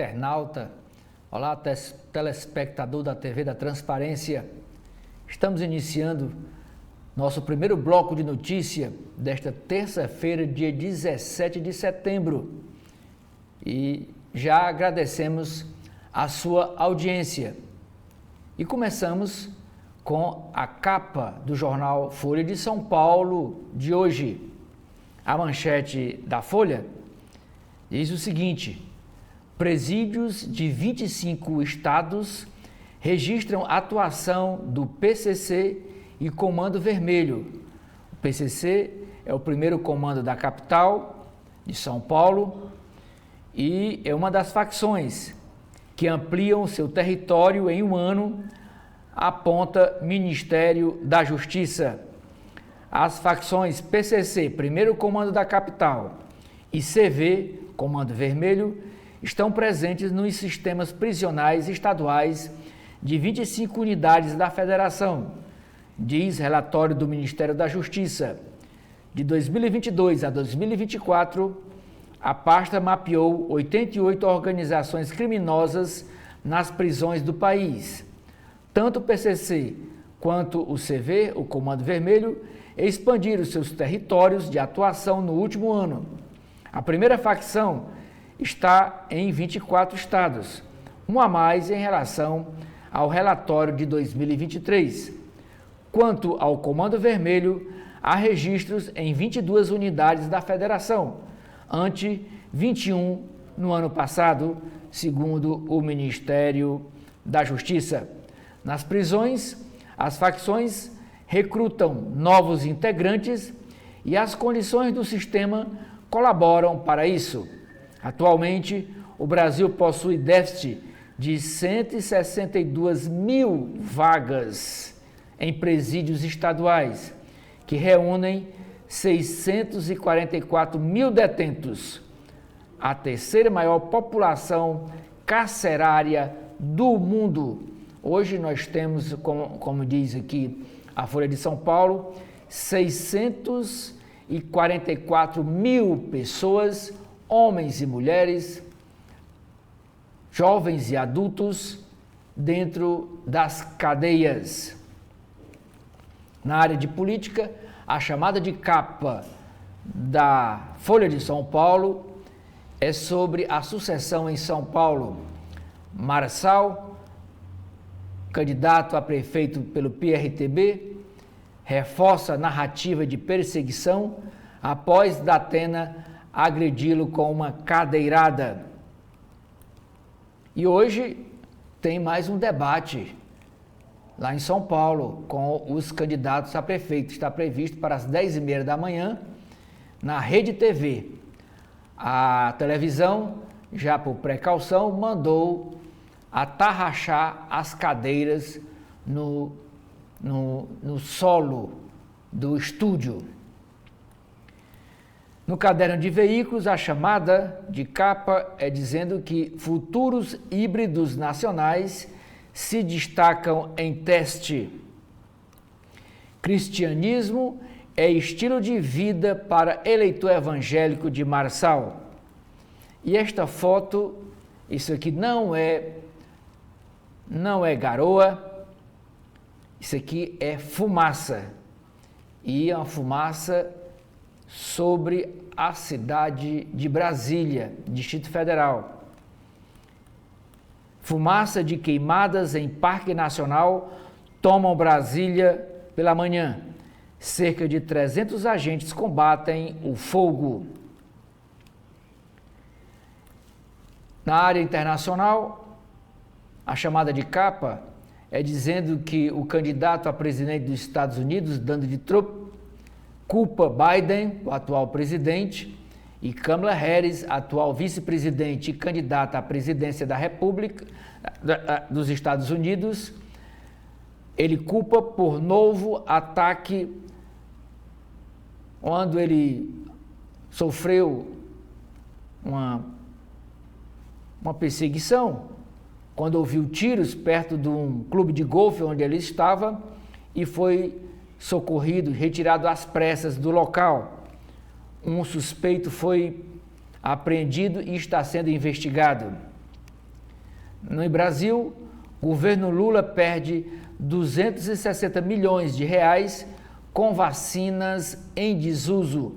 internauta, olá telespectador da TV da Transparência. Estamos iniciando nosso primeiro bloco de notícia desta terça-feira, dia 17 de setembro. E já agradecemos a sua audiência. E começamos com a capa do jornal Folha de São Paulo de hoje. A manchete da Folha diz o seguinte: presídios de 25 estados registram atuação do PCC e Comando Vermelho. O PCC é o primeiro comando da capital de São Paulo e é uma das facções que ampliam seu território em um ano, aponta Ministério da Justiça. As facções PCC, primeiro comando da capital, e CV, Comando Vermelho, estão presentes nos sistemas prisionais estaduais de 25 unidades da Federação, diz relatório do Ministério da Justiça. De 2022 a 2024, a pasta mapeou 88 organizações criminosas nas prisões do país. Tanto o PCC quanto o CV, o Comando Vermelho, expandiram seus territórios de atuação no último ano. A primeira facção está em 24 estados, um a mais em relação ao relatório de 2023. Quanto ao Comando Vermelho, há registros em 22 unidades da Federação, ante 21 no ano passado, segundo o Ministério da Justiça. Nas prisões, as facções recrutam novos integrantes e as condições do sistema colaboram para isso. Atualmente, o Brasil possui déficit de 162 mil vagas em presídios estaduais, que reúnem 644 mil detentos, a terceira maior população carcerária do mundo. Hoje nós temos, como diz aqui a Folha de São Paulo, 644 mil pessoas, homens e mulheres, jovens e adultos, dentro das cadeias. Na área de política, a chamada de capa da Folha de São Paulo é sobre a sucessão em São Paulo. Marçal, candidato a prefeito pelo PRTB, reforça a narrativa de perseguição após Datena agredi-lo com uma cadeirada. E hoje tem mais um debate lá em São Paulo com os candidatos a prefeito. Está previsto para as 10h30 da manhã na Rede TV. A televisão, já por precaução, mandou atarrachar as cadeiras no solo do estúdio. No caderno de veículos, a chamada de capa é dizendo que futuros híbridos nacionais se destacam em teste. Cristianismo é estilo de vida para eleitor evangélico de Marçal. E esta foto, isso aqui não é garoa, isso aqui é fumaça. E é uma fumaça sobre a cidade de Brasília, Distrito Federal. Fumaça de queimadas em Parque Nacional tomam Brasília pela manhã. Cerca de 300 agentes combatem o fogo. Na área internacional, a chamada de capa é dizendo que o candidato a presidente dos Estados Unidos, Donald Trump, culpa Biden, o atual presidente, e Kamala Harris, atual vice-presidente e candidata à presidência da República dos Estados Unidos. Ele culpa por novo ataque quando ele sofreu uma perseguição, quando ouviu tiros perto de um clube de golfe onde ele estava e foi socorrido, retirado às pressas do local. Um suspeito foi apreendido e está sendo investigado. No Brasil, o governo Lula perde 260 milhões de reais com vacinas em desuso.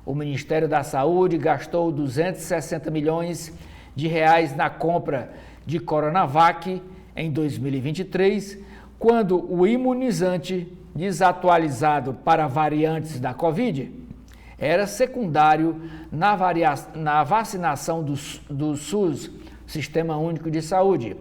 O Ministério da Saúde gastou 260 milhões de reais na compra de Coronavac em 2023, quando o imunizante desatualizado para variantes da Covid era secundário na vacinação do SUS, Sistema Único de Saúde.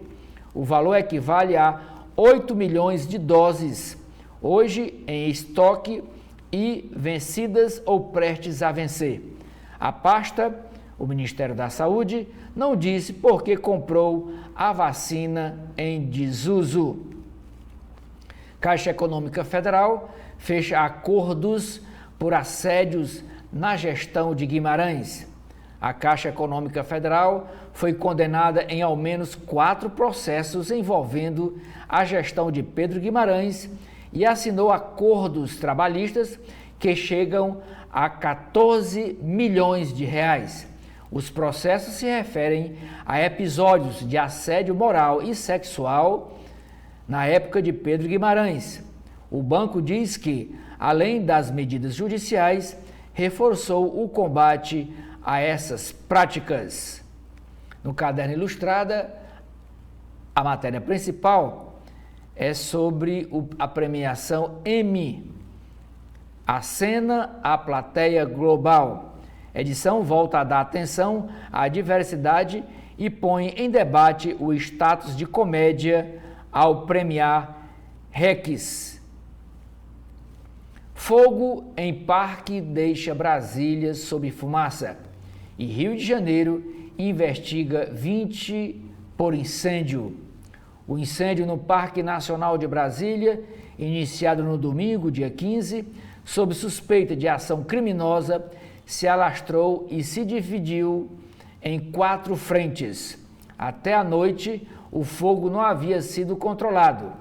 O valor equivale a 8 milhões de doses, hoje em estoque e vencidas ou prestes a vencer. A pasta, o Ministério da Saúde, não disse por que comprou a vacina em desuso. Caixa Econômica Federal fecha acordos por assédios na gestão de Guimarães. A Caixa Econômica Federal foi condenada em ao menos 4 processos envolvendo a gestão de Pedro Guimarães e assinou acordos trabalhistas que chegam a 14 milhões de reais. Os processos se referem a episódios de assédio moral e sexual na época de Pedro Guimarães. O banco diz que, além das medidas judiciais, reforçou o combate a essas práticas. No Caderno Ilustrada, a matéria principal é sobre a premiação Emmy, Acena a Plateia Global. A edição volta a dar atenção à diversidade e põe em debate o status de comédia ao premiar Rex. Fogo em parque deixa Brasília sob fumaça e Rio de Janeiro investiga 20 por incêndio. O incêndio no Parque Nacional de Brasília, iniciado no domingo, dia 15, sob suspeita de ação criminosa, se alastrou e se dividiu em 4 frentes. Até a noite, o fogo não havia sido controlado.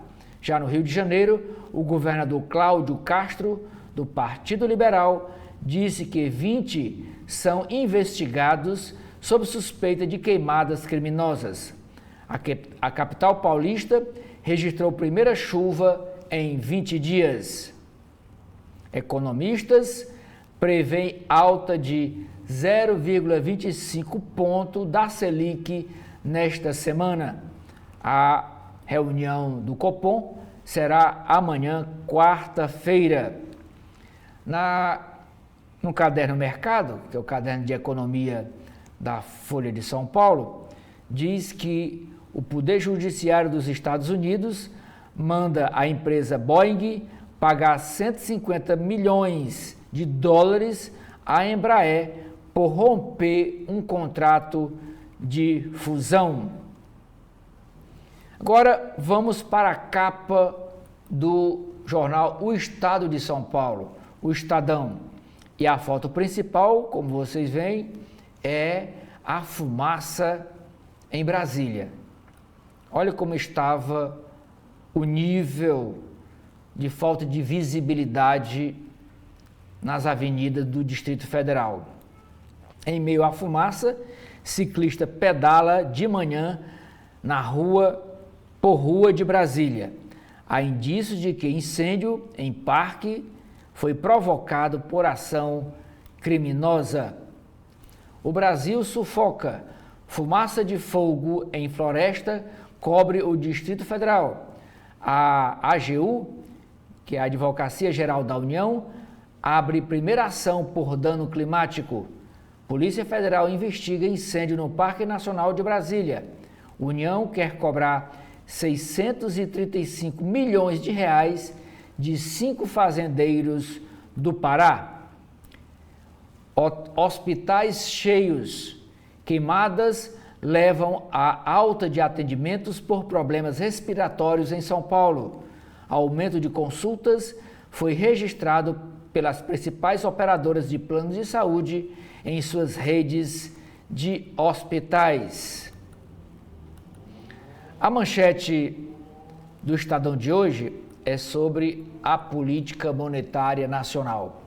Já no Rio de Janeiro, o governador Cláudio Castro, do Partido Liberal, disse que 20 são investigados sob suspeita de queimadas criminosas. A capital paulista registrou primeira chuva em 20 dias. Economistas prevêem alta de 0,25 ponto da Selic nesta semana. A reunião do Copom será amanhã, quarta-feira. No Caderno Mercado, que é o caderno de economia da Folha de São Paulo, diz que o Poder Judiciário dos Estados Unidos manda a empresa Boeing pagar 150 milhões de dólares à Embraer por romper um contrato de fusão. Agora vamos para a capa do jornal O Estado de São Paulo, o Estadão. E a foto principal, como vocês veem, é a fumaça em Brasília. Olha como estava o nível de falta de visibilidade nas avenidas do Distrito Federal. Em meio à fumaça, ciclista pedala de manhã por rua de Brasília. Há indícios de que incêndio em parque foi provocado por ação criminosa. O Brasil sufoca. Fumaça de fogo em floresta cobre o Distrito Federal. A AGU, que é a Advocacia Geral da União, abre primeira ação por dano climático. Polícia Federal investiga incêndio no Parque Nacional de Brasília. União quer cobrar 635 milhões de reais de 5 fazendeiros do Pará. Hospitais cheios. Queimadas levam a alta de atendimentos por problemas respiratórios em São Paulo. Aumento de consultas foi registrado pelas principais operadoras de planos de saúde em suas redes de hospitais. A manchete do Estadão de hoje é sobre a política monetária nacional.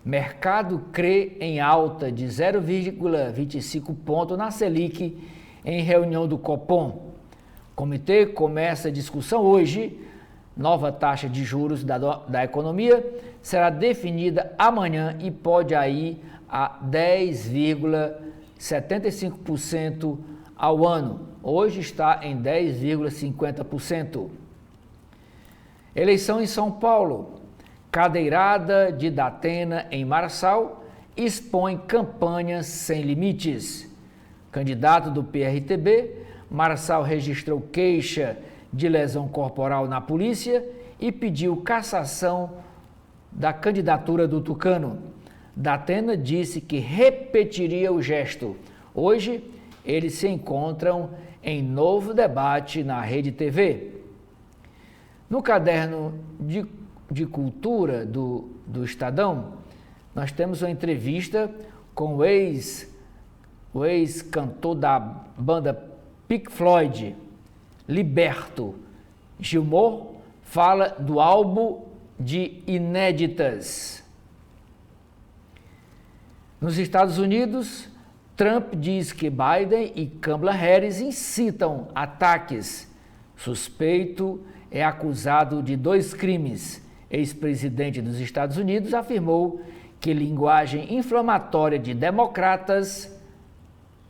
Mercado crê em alta de 0,25 ponto na Selic em reunião do Copom. O comitê começa a discussão hoje. Nova taxa de juros da economia será definida amanhã e pode ir a 10,75% ao ano. Hoje está em 10,50%. Eleição em São Paulo. Cadeirada de Datena em Marçal expõe campanhas sem limites. Candidato do PRTB, Marçal registrou queixa de lesão corporal na polícia e pediu cassação da candidatura do tucano. Datena disse que repetiria o gesto. Hoje, eles se encontram em novo debate na Rede TV. No caderno de cultura do Estadão, nós temos uma entrevista com o ex-cantor da banda Pink Floyd, Liberto. Gilmore fala do álbum de inéditas. Nos Estados Unidos, Trump diz que Biden e Kamala Harris incitam ataques. Suspeito é acusado de 2 crimes. Ex-presidente dos Estados Unidos afirmou que linguagem inflamatória de democratas,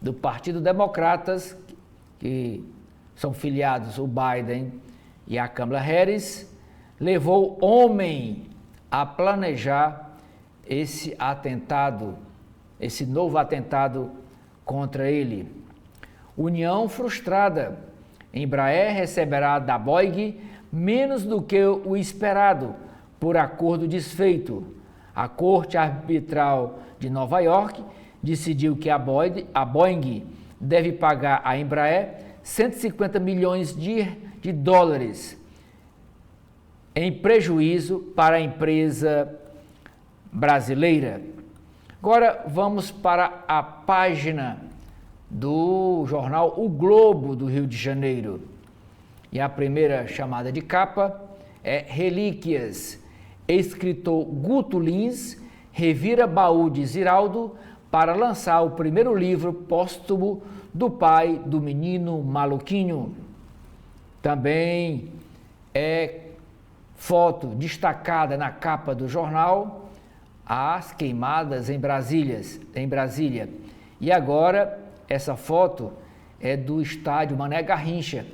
do Partido Democratas, que são filiados o Biden e a Kamala Harris, levou homem a planejar esse novo atentado contra ele. União frustrada. Embraer receberá da Boeing menos do que o esperado, por acordo desfeito. A Corte Arbitral de Nova York decidiu que a Boeing deve pagar à Embraer 150 milhões de dólares em prejuízo para a empresa brasileira. Agora vamos para a página do jornal O Globo do Rio de Janeiro. E a primeira chamada de capa é Relíquias. Escritor Guto Lins revira baú de Ziraldo para lançar o primeiro livro póstumo do pai do menino maluquinho. Também é foto destacada na capa do jornal, as queimadas em Brasília. E agora, essa foto é do estádio Mané Garrincha,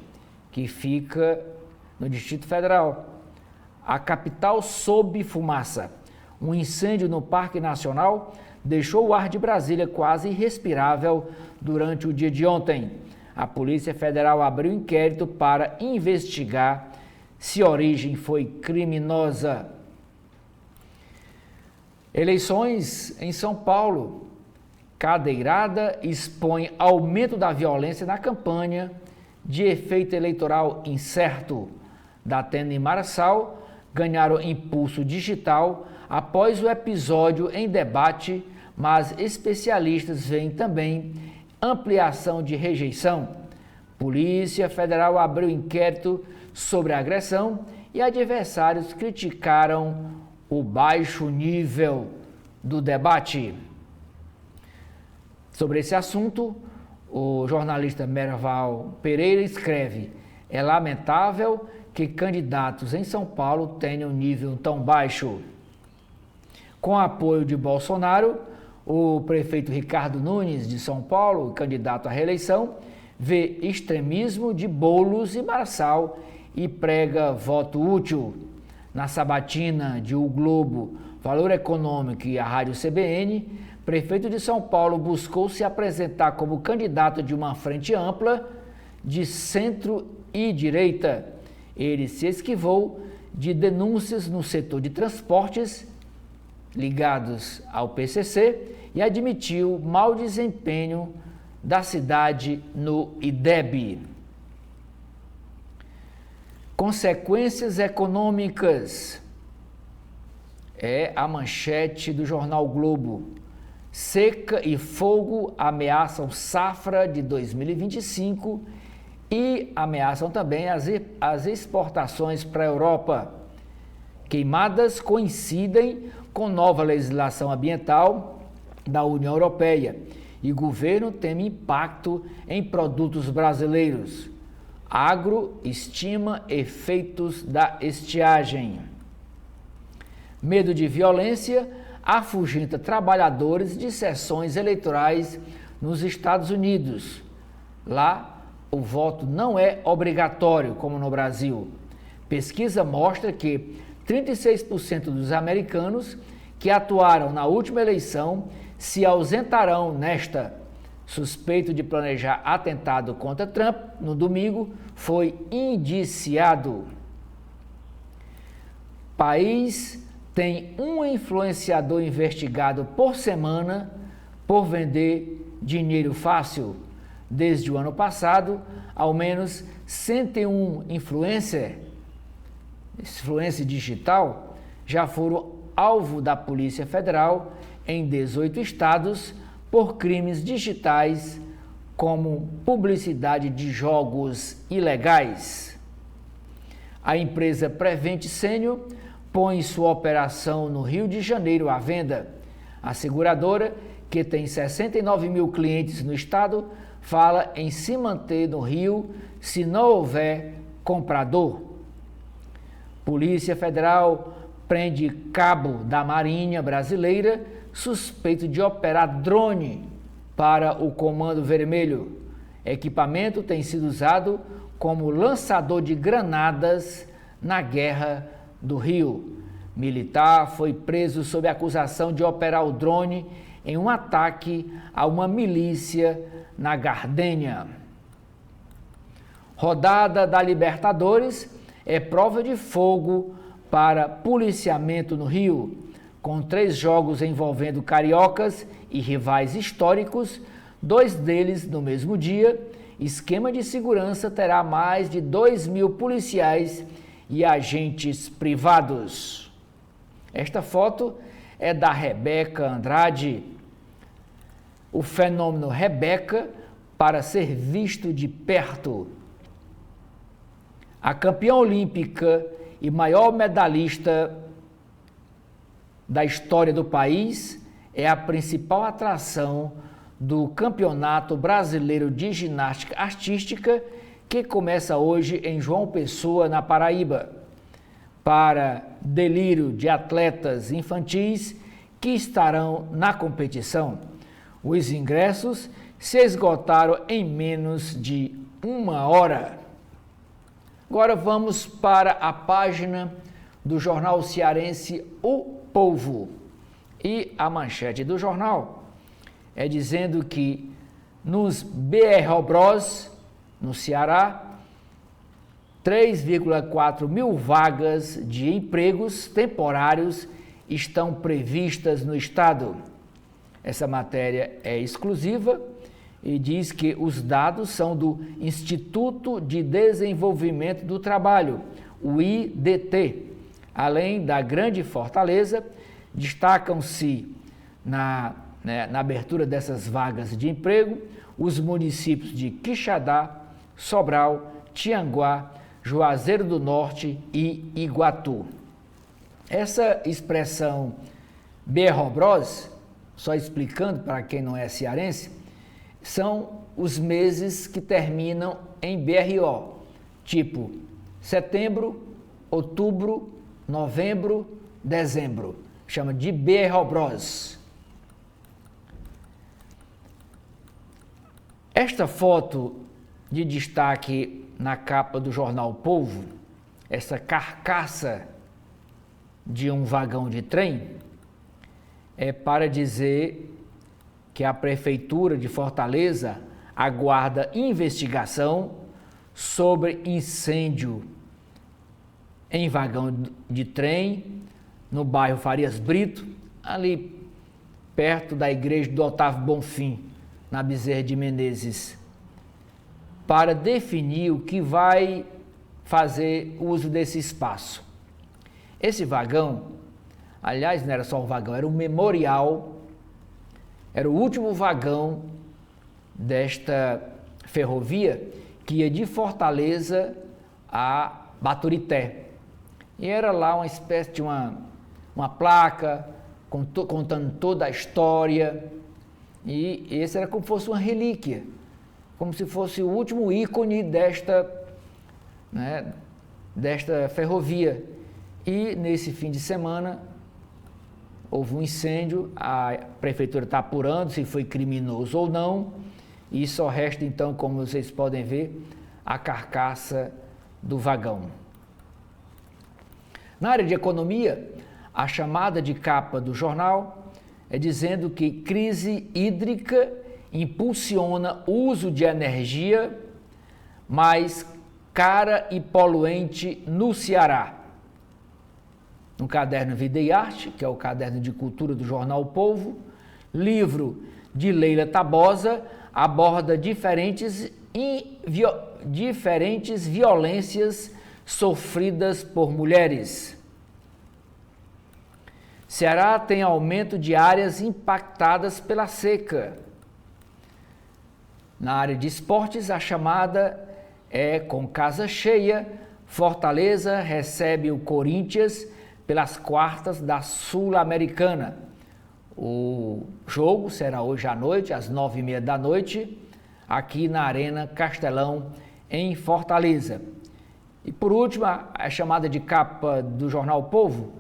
que fica no Distrito Federal. A capital sob fumaça. Um incêndio no Parque Nacional deixou o ar de Brasília quase irrespirável durante o dia de ontem. A Polícia Federal abriu inquérito para investigar se a origem foi criminosa. Eleições em São Paulo. Cadeirada expõe aumento da violência na campanha de efeito eleitoral incerto. Datena e Marçal ganharam impulso digital após o episódio em debate, mas especialistas veem também ampliação de rejeição. Polícia Federal abriu inquérito sobre a agressão e adversários criticaram o baixo nível do debate. Sobre esse assunto, o jornalista Merval Pereira escreve: é lamentável que candidatos em São Paulo tenham nível tão baixo. Com apoio de Bolsonaro, o prefeito Ricardo Nunes de São Paulo, candidato à reeleição, vê extremismo de Boulos e Marçal e prega voto útil. Na sabatina de O Globo, Valor Econômico e a Rádio CBN, prefeito de São Paulo buscou se apresentar como candidato de uma frente ampla de centro e direita. Ele se esquivou de denúncias no setor de transportes ligados ao PCC e admitiu mau desempenho da cidade no IDEB. Consequências econômicas é a manchete do jornal Globo. Seca e fogo ameaçam safra de 2025 e ameaçam também as exportações para a Europa. Queimadas coincidem com nova legislação ambiental da União Europeia e governo teme impacto em produtos brasileiros. Agro estima efeitos da estiagem. Medo de violência afugenta trabalhadores de sessões eleitorais nos Estados Unidos. Lá, o voto não é obrigatório, como no Brasil. Pesquisa mostra que 36% dos americanos que atuaram na última eleição se ausentarão nesta. Suspeito de planejar atentado contra Trump, no domingo, foi indiciado. País tem um influenciador investigado por semana por vender dinheiro fácil. Desde o ano passado, ao menos 101 influencer digital, já foram alvo da Polícia Federal em 18 estados por crimes digitais como publicidade de jogos ilegais. A empresa Prevent Senior põe sua operação no Rio de Janeiro à venda. A seguradora, que tem 69 mil clientes no estado, fala em se manter no Rio se não houver comprador. Polícia Federal prende cabo da Marinha Brasileira suspeito de operar drone para o Comando Vermelho. Equipamento tem sido usado como lançador de granadas na Guerra do Rio. Militar foi preso sob acusação de operar o drone em um ataque a uma milícia na Gardênia. Rodada da Libertadores é prova de fogo para policiamento no Rio. Com 3 jogos envolvendo cariocas e rivais históricos, 2 deles no mesmo dia, esquema de segurança terá mais de 2.000 policiais e agentes privados. Esta foto é da Rebeca Andrade. O fenômeno Rebeca para ser visto de perto. A campeã olímpica e maior medalhista da história do país é a principal atração do Campeonato Brasileiro de Ginástica Artística, que começa hoje em João Pessoa, na Paraíba, para delírio de atletas infantis que estarão na competição. Os ingressos se esgotaram em menos de 1 hora. Agora vamos para a página do jornal cearense O Povo. E a manchete do jornal é dizendo que nos BR-Bros, no Ceará, 3,4 mil vagas de empregos temporários estão previstas no estado. Essa matéria é exclusiva e diz que os dados são do Instituto de Desenvolvimento do Trabalho, o IDT. Além da Grande Fortaleza, destacam-se na abertura dessas vagas de emprego os municípios de Quixadá, Sobral, Tianguá, Juazeiro do Norte e Iguatu. Essa expressão BR-Bros, só explicando para quem não é cearense, são os meses que terminam em BRO, tipo setembro, outubro, novembro, dezembro. Chama de BR-Bros. Esta foto de destaque na capa do jornal Povo, essa carcaça de um vagão de trem, é para dizer que a Prefeitura de Fortaleza aguarda investigação sobre incêndio em vagão de trem no bairro Farias Brito, ali perto da igreja do Otávio Bonfim, na Bezerra de Menezes, para definir o que vai fazer uso desse espaço. Esse vagão, aliás, não era só um vagão, era um memorial, era o último vagão desta ferrovia que ia de Fortaleza a Baturité. E era lá uma espécie de uma placa contando toda a história E esse era como se fosse uma relíquia, como se fosse o último ícone desta ferrovia. E nesse fim de semana houve um incêndio, a prefeitura está apurando se foi criminoso ou não, e só resta então, como vocês podem ver, a carcaça do vagão. Na área de economia, a chamada de capa do jornal é dizendo que crise hídrica impulsiona o uso de energia mais cara e poluente no Ceará. No caderno Vida e Arte, que é o caderno de cultura do jornal O Povo, livro de Leila Tabosa aborda diferentes violências sofridas por mulheres. Ceará tem aumento de áreas impactadas pela seca. Na área de esportes, a chamada é com casa cheia. Fortaleza recebe o Corinthians pelas quartas da Sul-Americana. O jogo será hoje à noite, às 9h30 da noite, aqui na Arena Castelão, em Fortaleza. E por último, a chamada de capa do jornal O Povo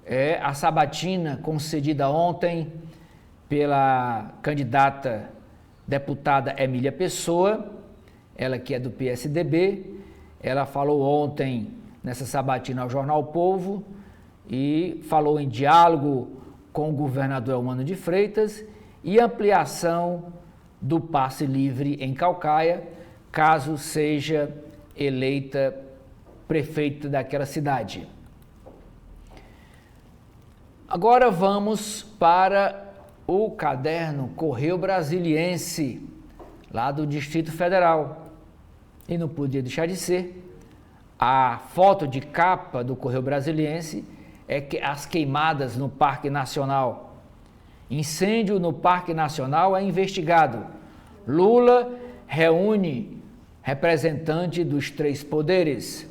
é a sabatina concedida ontem pela candidata deputada Emília Pessoa, ela que é do PSDB. Ela falou ontem nessa sabatina ao jornal O Povo e falou em diálogo com o governador Eumano de Freitas e ampliação do passe livre em Caucaia, caso seja eleita prefeita daquela cidade. Agora vamos para o caderno Correio Brasiliense, lá do Distrito Federal. E não podia deixar de ser, a foto de capa do Correio Brasiliense é que as queimadas no Parque Nacional. Incêndio no Parque Nacional é investigado. Lula reúne representante dos 3 poderes.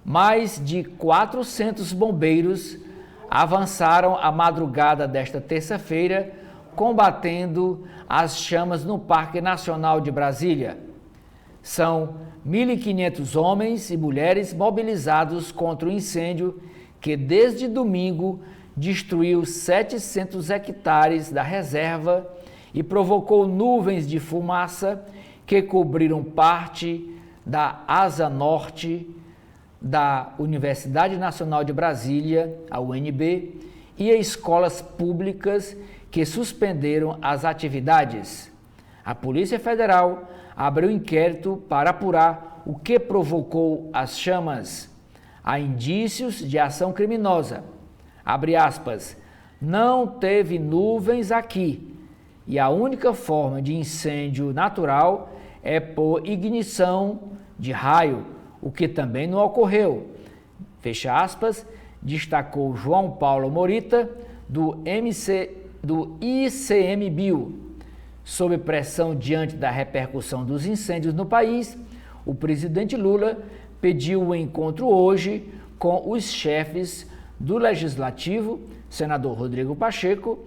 Mais de 400 bombeiros avançaram a madrugada desta terça-feira, combatendo as chamas no Parque Nacional de Brasília. São 1.500 homens e mulheres mobilizados contra o incêndio que desde domingo destruiu 700 hectares da reserva e provocou nuvens de fumaça que cobriram parte da asa norte da Universidade Nacional de Brasília, a UNB, e escolas públicas que suspenderam as atividades. A Polícia Federal abriu inquérito para apurar o que provocou as chamas. Há indícios de ação criminosa. Abre aspas, não teve nuvens aqui e a única forma de incêndio natural é por ignição de raio, o que também não ocorreu. Fecha aspas, destacou João Paulo Morita, do ICMBio. Sob pressão diante da repercussão dos incêndios no país, o presidente Lula pediu o encontro hoje com os chefes do Legislativo, senador Rodrigo Pacheco,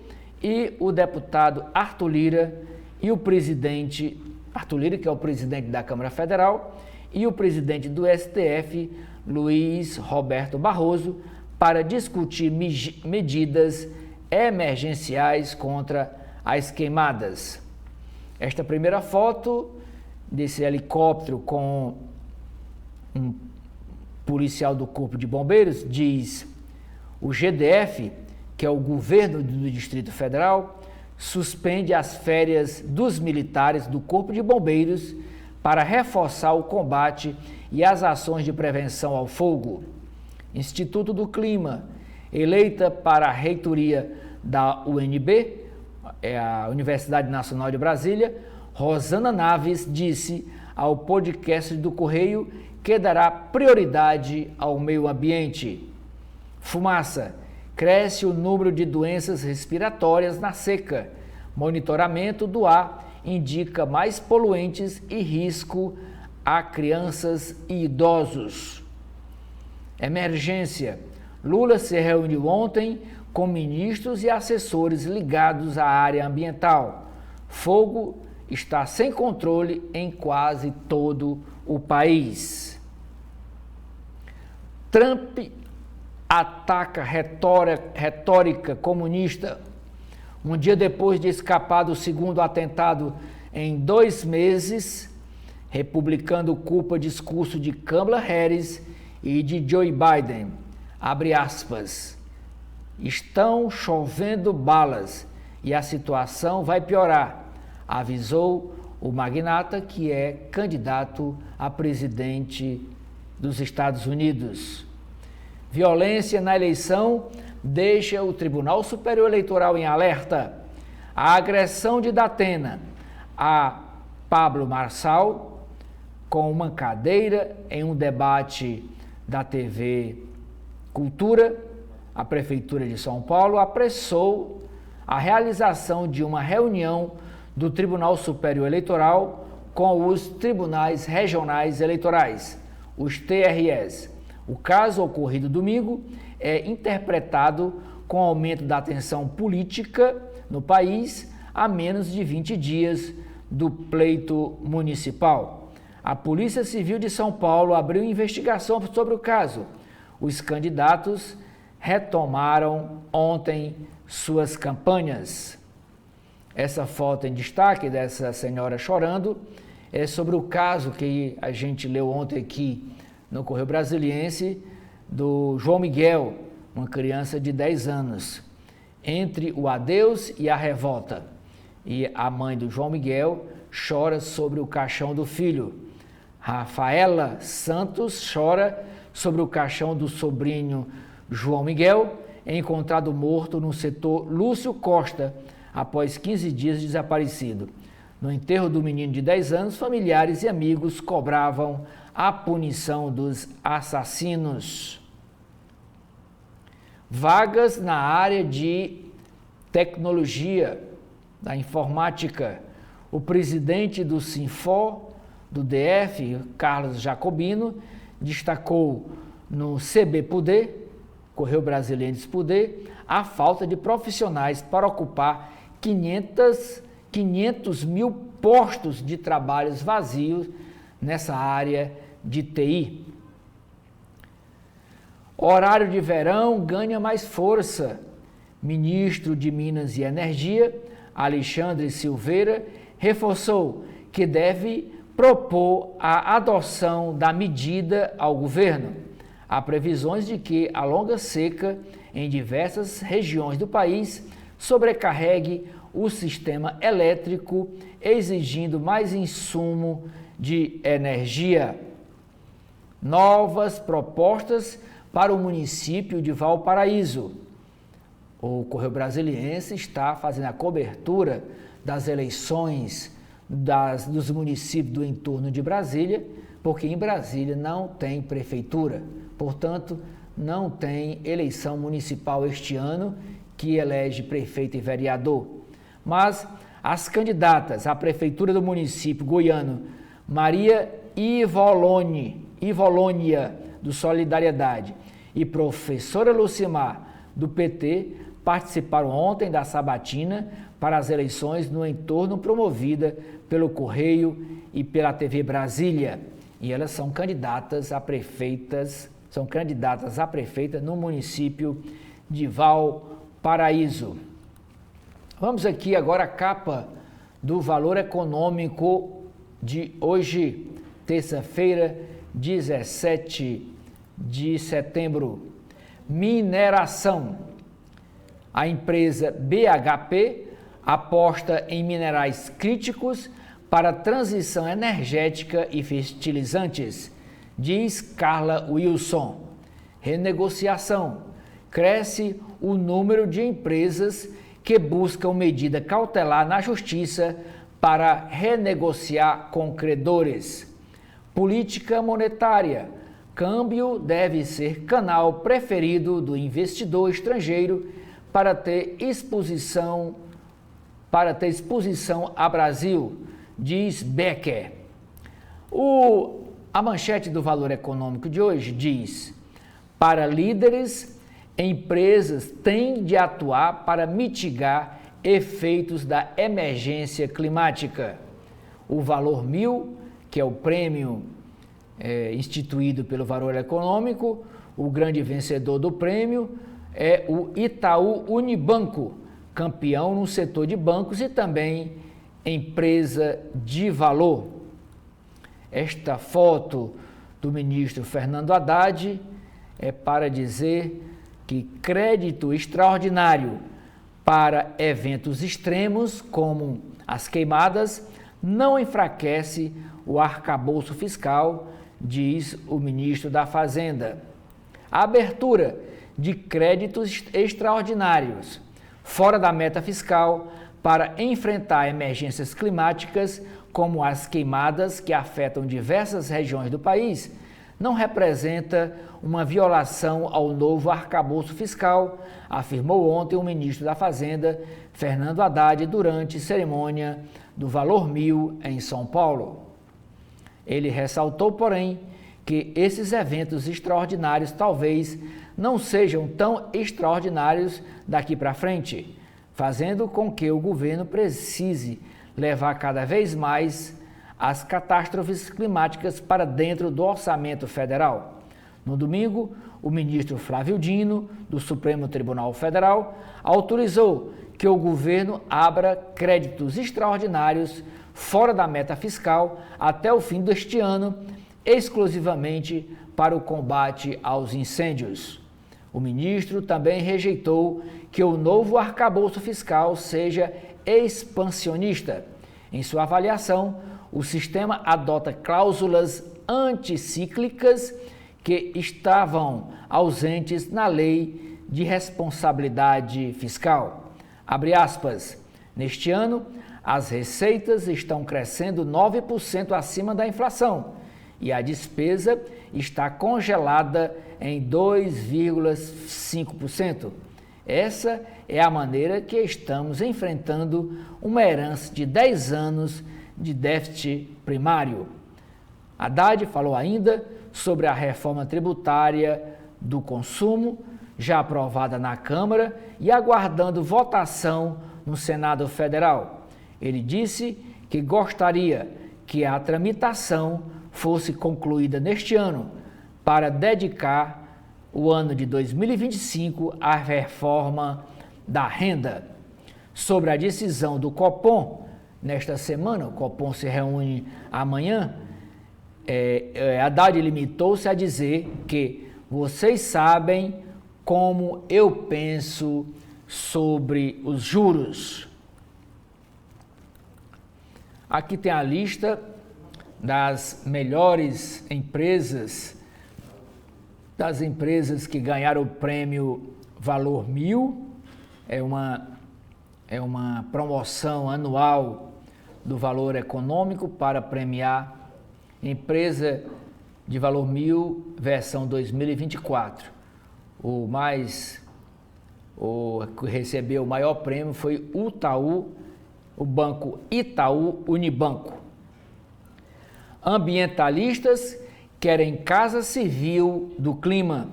e o deputado Arthur Lira, e o presidente Arthur Lira, que é o presidente da Câmara Federal, e o presidente do STF, Luiz Roberto Barroso, para discutir medidas emergenciais contra as queimadas. Esta primeira foto desse helicóptero com um policial do Corpo de Bombeiros diz: o GDF, que é o governo do Distrito Federal, suspende as férias dos militares do Corpo de Bombeiros para reforçar o combate e as ações de prevenção ao fogo. Instituto do Clima, eleita para a reitoria da UNB, a Universidade Nacional de Brasília, Rosana Naves disse ao podcast do Correio que dará prioridade ao meio ambiente. Fumaça. Cresce o número de doenças respiratórias na seca. Monitoramento do ar indica mais poluentes e risco a crianças e idosos. Emergência. Lula se reuniu ontem com ministros e assessores ligados à área ambiental. Fogo está sem controle em quase todo o país. Trump ataca retórica comunista. Um dia depois de escapar do segundo atentado em 2 meses, republicano culpa discurso de Kamala Harris e de Joe Biden. Abre aspas. Estão chovendo balas e a situação vai piorar, avisou o magnata que é candidato a presidente dos Estados Unidos. Violência na eleição deixa o Tribunal Superior Eleitoral em alerta. A agressão de Datena a Pablo Marçal com uma cadeira em um debate da TV Cultura, a Prefeitura de São Paulo apressou a realização de uma reunião do Tribunal Superior Eleitoral com os Tribunais Regionais Eleitorais, os TREs. O caso ocorrido domingo é interpretado com aumento da tensão política no país a menos de 20 dias do pleito municipal. A Polícia Civil de São Paulo abriu investigação sobre o caso. Os candidatos retomaram ontem suas campanhas. Essa foto em destaque dessa senhora chorando é sobre o caso que a gente leu ontem aqui no Correio Brasiliense do João Miguel, uma criança de 10 anos, entre o adeus e a revolta. E a mãe do João Miguel chora sobre o caixão do filho. Rafaela Santos chora sobre o caixão do sobrinho João Miguel, encontrado morto no setor Lúcio Costa, após 15 dias desaparecido. No enterro do menino de 10 anos, familiares e amigos cobravam a punição dos assassinos. Vagas na área de tecnologia, da informática. O presidente do Sinfor, do DF, Carlos Jacobino, destacou no CB Poder, Correio Brasiliense Poder, a falta de profissionais para ocupar 500 mil postos de trabalhos vazios nessa área de TI. Horário de verão ganha mais força. Ministro de Minas e Energia, Alexandre Silveira, reforçou que deve propor a adoção da medida ao governo. Há previsões de que a longa seca em diversas regiões do país sobrecarregue o sistema elétrico, exigindo mais insumo de energia. Novas propostas para o município de Valparaíso. O Correio Brasiliense está fazendo a cobertura das eleições dos municípios do entorno de Brasília, porque em Brasília não tem prefeitura, portanto, não tem eleição municipal este ano que elege prefeito e vereador. Mas as candidatas à prefeitura do município goiano, Maria Ivolônia, do Solidariedade, e professora Lucimar, do PT, participaram ontem da sabatina para as eleições no entorno promovida pelo Correio e pela TV Brasília. E elas são candidatas a prefeita no município de Valparaíso. Vamos aqui agora à capa do Valor Econômico de hoje, terça-feira, 17 de setembro. Mineração. A empresa BHP aposta em minerais críticos para a transição energética e fertilizantes, diz Carla Wilson. Renegociação. Cresce o número de empresas que buscam medida cautelar na justiça para renegociar com credores. Política monetária. Câmbio deve ser canal preferido do investidor estrangeiro para ter exposição a Brasil, diz Becker. A manchete do Valor Econômico de hoje diz: para líderes empresas têm de atuar para mitigar efeitos da emergência climática. O Valor 1000, que é o prêmio instituído pelo Valor Econômico, o grande vencedor do prêmio é o Itaú Unibanco, campeão no setor de bancos e também empresa de valor. Esta foto do ministro Fernando Haddad é para dizer que crédito extraordinário para eventos extremos, como as queimadas, não enfraquece o arcabouço fiscal, diz o ministro da Fazenda. A abertura de créditos extraordinários fora da meta fiscal para enfrentar emergências climáticas, como as queimadas que afetam diversas regiões do país, não representa uma violação ao novo arcabouço fiscal, afirmou ontem o ministro da Fazenda, Fernando Haddad, durante cerimônia do Valor 1000 em São Paulo. Ele ressaltou, porém, que esses eventos extraordinários talvez não sejam tão extraordinários daqui para frente, fazendo com que o governo precise levar cada vez mais as catástrofes climáticas para dentro do orçamento federal. No domingo, o ministro Flávio Dino, do Supremo Tribunal Federal, autorizou que o governo abra créditos extraordinários fora da meta fiscal até o fim deste ano, exclusivamente para o combate aos incêndios. O ministro também rejeitou que o novo arcabouço fiscal seja expansionista. Em sua avaliação, o sistema adota cláusulas anticíclicas que estavam ausentes na Lei de Responsabilidade Fiscal. Abre aspas, neste ano, as receitas estão crescendo 9% acima da inflação e a despesa está congelada em 2,5%. Essa é a maneira que estamos enfrentando uma herança de 10 anos de déficit primário. Haddad falou ainda sobre a reforma tributária do consumo, já aprovada na Câmara e aguardando votação no Senado Federal. Ele disse que gostaria que a tramitação fosse concluída neste ano para dedicar o ano de 2025 à reforma da renda. Sobre a decisão do Copom, nesta semana, o Copom se reúne amanhã, Haddad limitou-se a dizer que vocês sabem como eu penso sobre os juros. Aqui tem a lista das melhores empresas, das empresas que ganharam o prêmio Valor 1000, é uma promoção anual do Valor Econômico para premiar empresa de Valor 1000 versão 2024. O que recebeu o maior prêmio foi o banco Itaú Unibanco. Ambientalistas querem Casa Civil do Clima.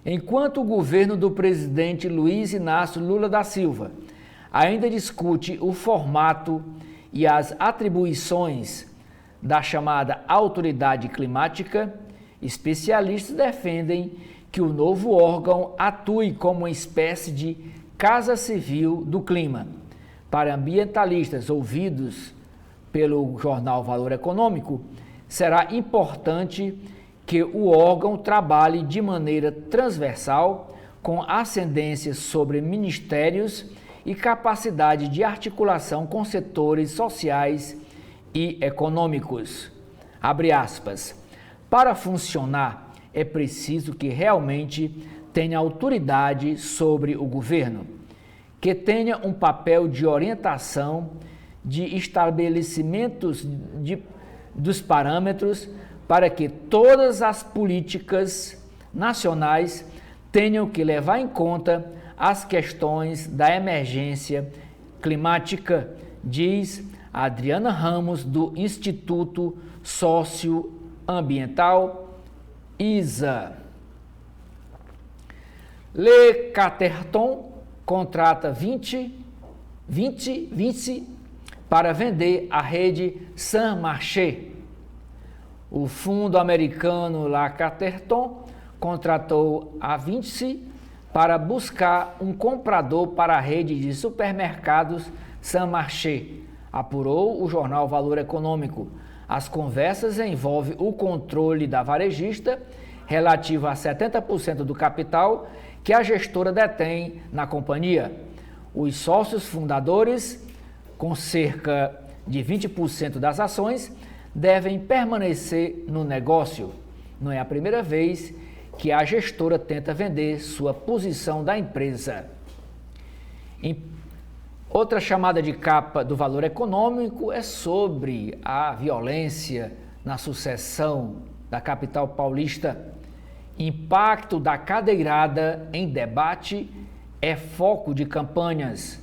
Enquanto o governo do presidente Luiz Inácio Lula da Silva ainda discute o formato e as atribuições da chamada Autoridade Climática, especialistas defendem que o novo órgão atue como uma espécie de Casa Civil do Clima. Para ambientalistas ouvidos pelo jornal Valor Econômico, será importante que o órgão trabalhe de maneira transversal, com ascendência sobre ministérios e capacidade de articulação com setores sociais e econômicos. Abre aspas. Para funcionar, é preciso que realmente tenha autoridade sobre o governo, que tenha um papel de orientação, de estabelecimentos dos parâmetros para que todas as políticas nacionais tenham que levar em conta as questões da emergência climática, diz Adriana Ramos, do Instituto Socioambiental ISA. Le Catterton contrata 20 para vender a rede Saint Marché. O fundo americano Le Catterton contratou a Vinci para buscar um comprador para a rede de supermercados Saint Marché, apurou o jornal Valor Econômico. As conversas envolvem o controle da varejista relativo a 70% do capital que a gestora detém na companhia. Os sócios fundadores, com cerca de 20% das ações, devem permanecer no negócio. Não é a primeira vez que a gestora tenta vender sua posição da empresa. Outra chamada de capa do Valor Econômico é sobre a violência na sucessão da capital paulista. Impacto da cadeirada em debate é foco de campanhas.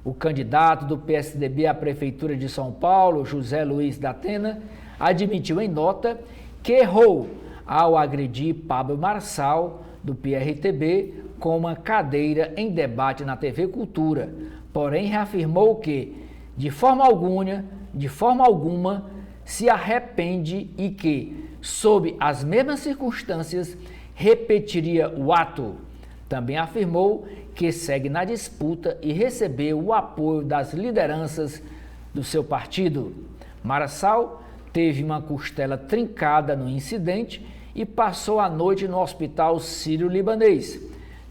O candidato do PSDB à Prefeitura de São Paulo, José Luiz da Atena, admitiu em nota que errou ao agredir Pablo Marçal, do PRTB, com uma cadeira em debate na TV Cultura. Porém, reafirmou que, de forma alguma, se arrepende e que, sob as mesmas circunstâncias, repetiria o ato. Também afirmou que segue na disputa e recebeu o apoio das lideranças do seu partido. Marçal teve uma costela trincada no incidente e passou a noite no Hospital Sírio-Libanês.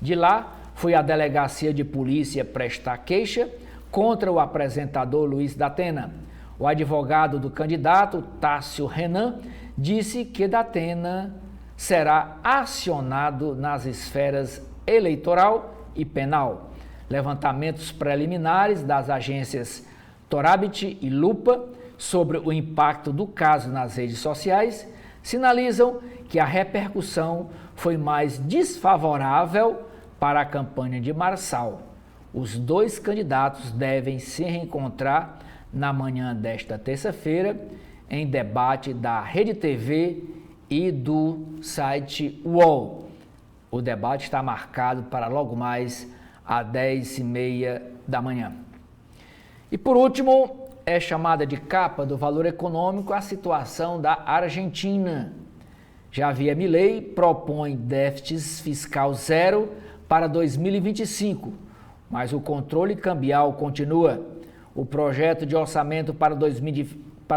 De lá, foi à delegacia de polícia prestar queixa contra o apresentador Luiz da Atena. O advogado do candidato, Tássio Renan, disse que da Atena será acionado nas esferas eleitoral e penal. Levantamentos preliminares das agências Torabit e Lupa sobre o impacto do caso nas redes sociais sinalizam que a repercussão foi mais desfavorável para a campanha de Marçal. Os dois candidatos devem se reencontrar na manhã desta terça-feira em debate da Rede TV e do site UOL. O debate está marcado para logo mais às 10h30 da manhã. E por último, é chamada de capa do Valor Econômico a situação da Argentina. Javier Milei propõe déficit fiscal zero para 2025, mas o controle cambial continua. O projeto de orçamento para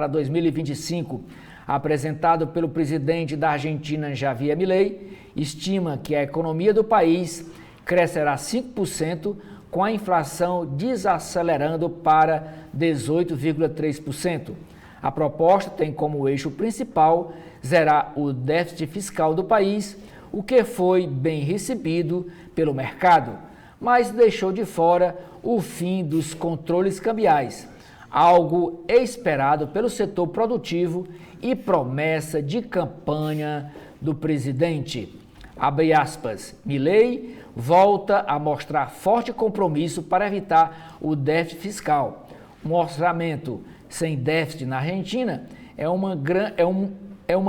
2025, apresentado pelo presidente da Argentina, Javier Milei, estima que a economia do país crescerá 5%, com a inflação desacelerando para 18,3%. A proposta tem como eixo principal zerar o déficit fiscal do país, o que foi bem recebido pelo mercado, mas deixou de fora o fim dos controles cambiais, algo esperado pelo setor produtivo e promessa de campanha do presidente. Abre aspas, Milei volta a mostrar forte compromisso para evitar o déficit fiscal. Um orçamento sem déficit na Argentina é uma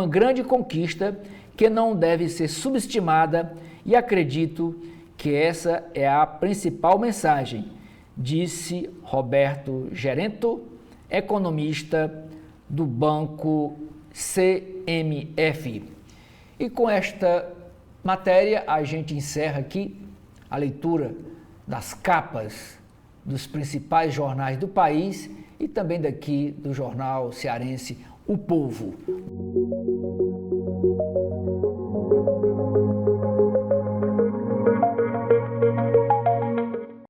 grande conquista que não deve ser subestimada e acredito que essa é a principal mensagem, disse Roberto Gerento, economista do Banco CMF. E com esta matéria, a gente encerra aqui a leitura das capas dos principais jornais do país e também daqui do jornal cearense O Povo.